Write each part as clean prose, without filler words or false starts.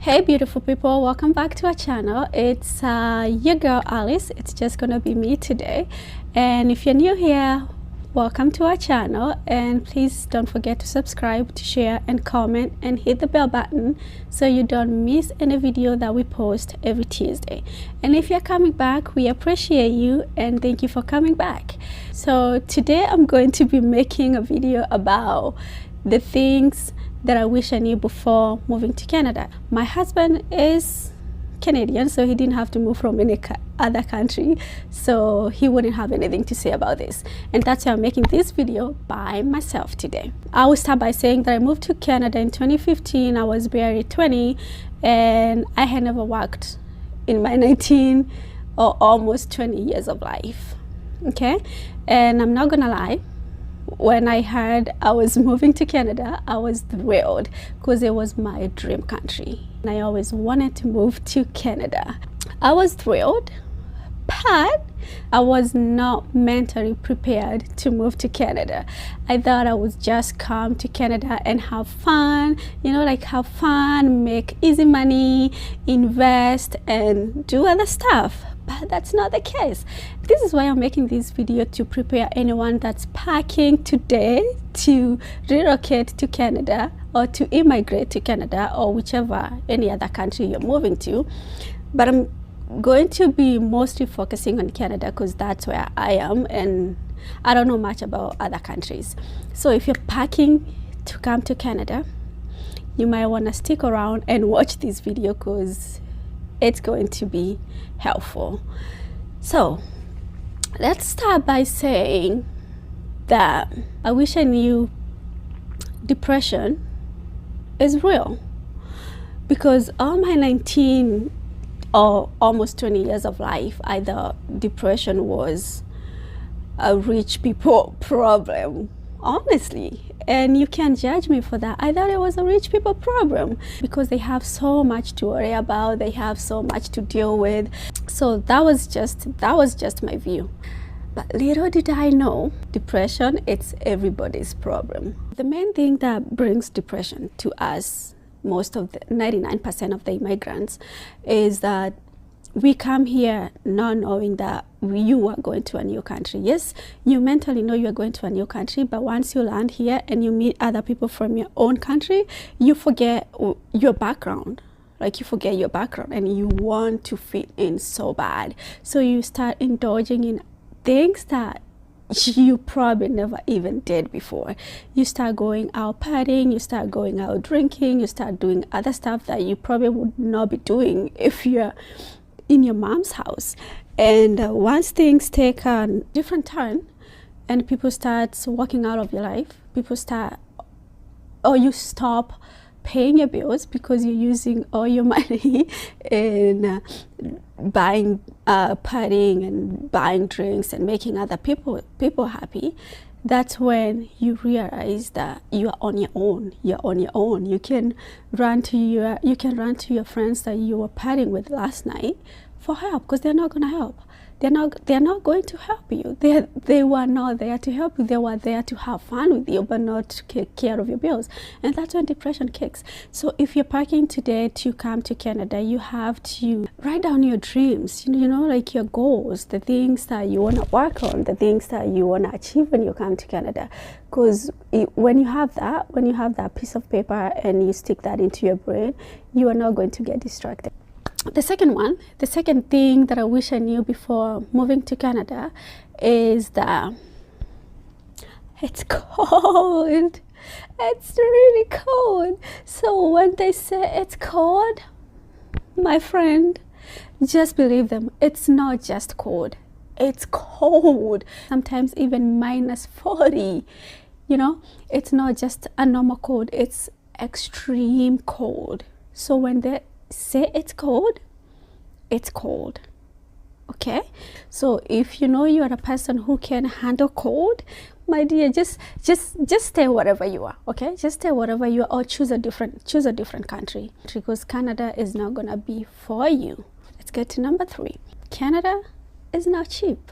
Hey beautiful people, welcome back to our channel. It's your girl Alice. It's just gonna be me today, and if you're new here, welcome to our channel, and please don't forget to subscribe, to share and comment, and hit the bell button so you don't miss any video that we post every Tuesday. And if you're coming back, we appreciate you and thank you for coming back. So today I'm going to be making a video about the things that I wish I knew before moving to Canada. My husband is Canadian, so he didn't have to move from any other country, so he wouldn't have anything to say about this, and that's why I'm making this video by myself today. I will start by saying that I moved to Canada in 2015. I was barely 20 and I had never worked in my 19 or almost 20 years of life. Okay, and I'm not gonna lie, when I heard I was moving to Canada, I was thrilled because it was my dream country and I always wanted to move to Canada. I was thrilled, but I was not mentally prepared to move to Canada. I thought I would just come to Canada and have fun, like have fun, make easy money, invest and do other stuff. But that's not the case. This is why I'm making this video, to prepare anyone that's packing today to relocate to Canada or to immigrate to Canada or whichever any other country you're moving to. But I'm going to be mostly focusing on Canada because that's where I am and I don't know much about other countries. So if you're packing to come to Canada, you might want to stick around and watch this video because it's going to be helpful. So let's start by saying that I wish I knew depression is real, because all my 19 or almost 20 years of life, either depression was a rich people problem, honestly, and you can't judge me for that. I thought it was a rich people problem because they have so much to worry about, they have so much to deal with. So that was just my view. But little did I know, depression, it's everybody's problem. The main thing that brings depression to us, most of the 99% of the immigrants, is that we come here not knowing that you are going to a new country. Yes, you mentally know you are going to a new country, but once you land here and you meet other people from your own country, you forget your background. Like, you forget your background and you want to fit in so bad. So you start indulging in things that you probably never even did before. You start going out partying, you start going out drinking, you start doing other stuff that you probably would not be doing if you're in your mom's house. And once things take a different turn and people start walking out of your life, you stop paying your bills because you're using all your money in buying, partying and buying drinks and making other people happy. That's when you realize that you are on your own. You're on your own. You can run to your friends that you were partying with last night for help, because they're not going to help. They're not going to help you. They were not there to help you. They were there to have fun with you, but not to take care of your bills. And that's when depression kicks. So if you're packing today to come to Canada, you have to write down your dreams, like your goals, the things that you want to work on, the things that you want to achieve when you come to Canada. Because when you have that piece of paper and you stick that into your brain, you are not going to get distracted. The second thing that I wish I knew before moving to Canada is that it's cold. It's really cold. So when they say it's cold, my friend, just believe them. It's not just cold. It's cold. Sometimes even -40. It's not just a normal cold. It's extreme cold. So when they say it's cold, okay? So if you know you are a person who can handle cold, my dear, just stay wherever you are, okay? Just stay wherever you are, or choose a different country, because Canada is not gonna be for you. Let's get to number 3. Canada is not cheap.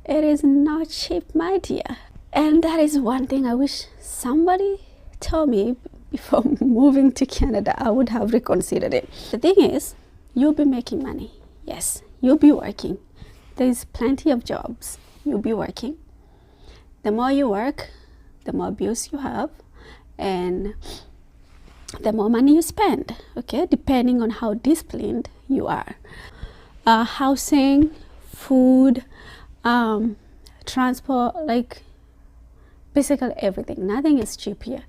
It is not cheap, my dear. And that is one thing I wish somebody told me before moving to Canada, I would have reconsidered it. The thing is, you'll be making money. Yes, you'll be working. There's plenty of jobs. You'll be working. The more you work, the more bills you have, and the more money you spend, okay, depending on how disciplined you are. Housing, food, transport, like basically everything. Nothing is cheap here.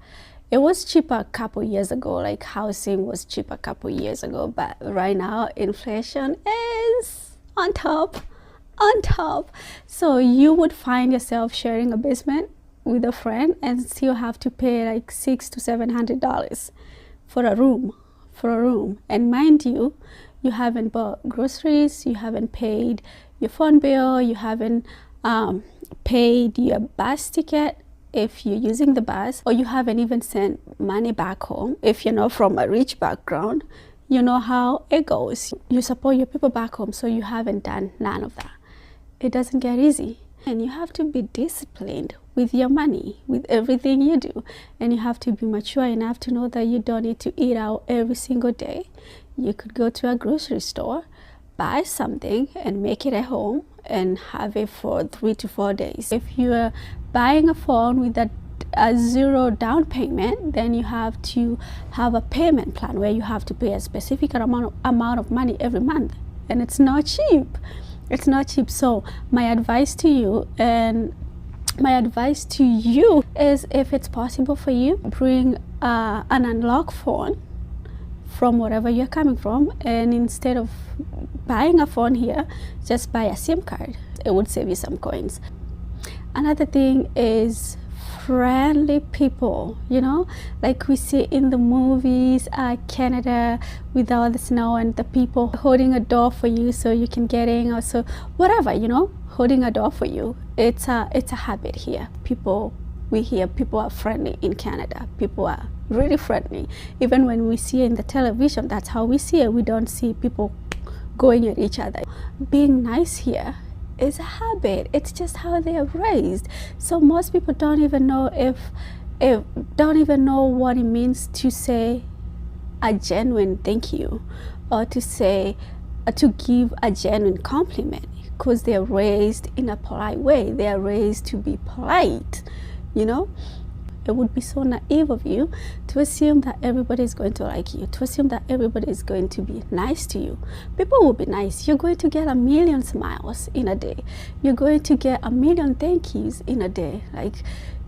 It was cheaper a couple years ago, like housing was cheaper a couple years ago, but right now inflation is on top. So you would find yourself sharing a basement with a friend and still have to pay like $600 to $700 for a room. And mind you, you haven't bought groceries, you haven't paid your phone bill, you haven't paid your bus ticket if you're using the bus, or you haven't even sent money back home. If you're not from a rich background, you know how it goes. You support your people back home, so you haven't done none of that. It doesn't get easy. And you have to be disciplined with your money, with everything you do. And you have to be mature enough to know that you don't need to eat out every single day. You could go to a grocery store, buy something and make it at home and have it for 3 to 4 days. If you're buying a phone with a zero down payment, then you have to have a payment plan where you have to pay a specific amount of money every month, and it's not cheap. It's not cheap. So my advice to you is, if it's possible for you, bring an unlocked phone from wherever you're coming from, and instead of buying a phone here, just buy a SIM card. It would save you some coins. Another thing is friendly people, you know, like we see in the movies, Canada with all the snow and the people holding a door for you so you can get in, or so whatever, you know, holding a door for you. It's a habit here. People are friendly in Canada. People are really friendly. Even when we see it in the television, that's how we see it. We don't see people going at each other. Being nice here is a habit. It's just how they are raised. So most people don't even know what it means to say a genuine thank you, or to give a genuine compliment, because they're raised in a polite way. They are raised to be polite, you know. It would be so naive of you to assume that everybody is going to like you, to assume that everybody is going to be nice to you. People will be nice. You're going to get 1 million smiles in a day. You're going to get 1 million thank yous in a day. Like,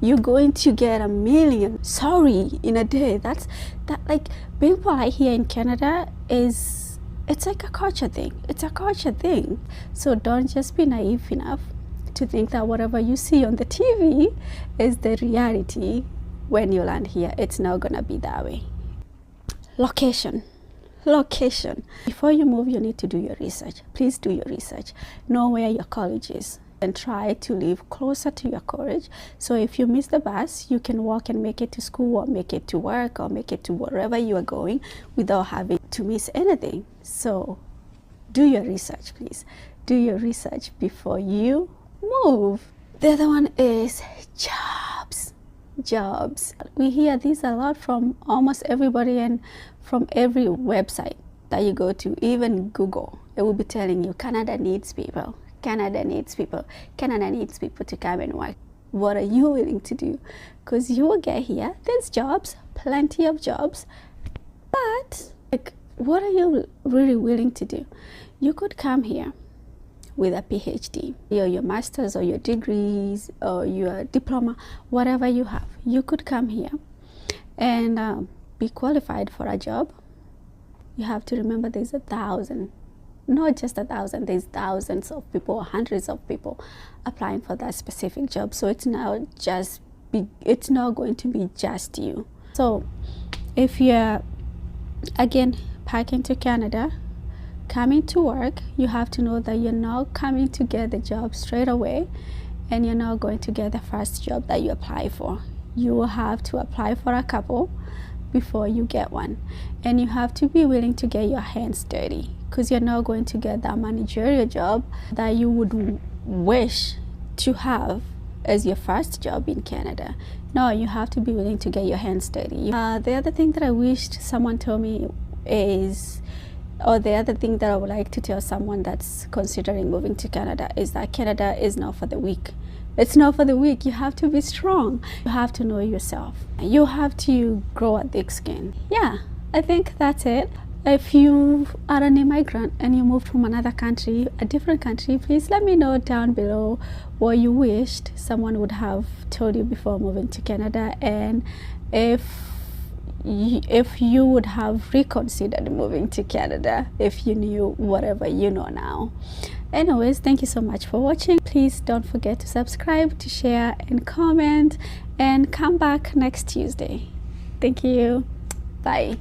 you're going to get 1 million sorry in a day. Like, being polite here in Canada it's like a culture thing. It's a culture thing. So don't just be naive enough to think that whatever you see on the TV is the reality when you land here. It's not gonna be that way. Location. Before you move, you need to do your research. Please do your research. Know where your college is and try to live closer to your college. So if you miss the bus, you can walk and make it to school, or make it to work, or make it to wherever you are going without having to miss anything. So do your research, please. Do your research before you move. The other one is jobs. We hear these a lot from almost everybody and from every website that you go to, even Google. It will be telling you Canada needs people to come and work. What are you willing to do? Because you will get here, there's jobs, plenty of jobs, but like, what are you really willing to do? You could come here with a PhD, or your master's, or your degrees, or your diploma, whatever you have. You could come here and be qualified for a job. You have to remember there's 1,000, not just 1,000, there's thousands of people, hundreds of people applying for that specific job. So it's not going to be just you. So if you're, again, packing to Canada, coming to work, you have to know that you're not coming to get the job straight away, and you're not going to get the first job that you apply for. You will have to apply for a couple before you get one, and you have to be willing to get your hands dirty, because you're not going to get that managerial job that you would wish to have as your first job in Canada. No, you have to be willing to get your hands dirty. The other thing that I wished someone told me is, or the other thing that I would like to tell someone that's considering moving to Canada is that Canada is not for the weak. It's not for the weak. You have to be strong. You have to know yourself. You have to grow a thick skin. Yeah, I think that's it. If you are an immigrant and you moved from another country, a different country, please let me know down below what you wished someone would have told you before moving to Canada, and if you would have reconsidered moving to Canada if you knew whatever you know now. Anyways, thank you so much for watching. Please don't forget to subscribe, to share and comment, and come back next Tuesday. Thank you. Bye.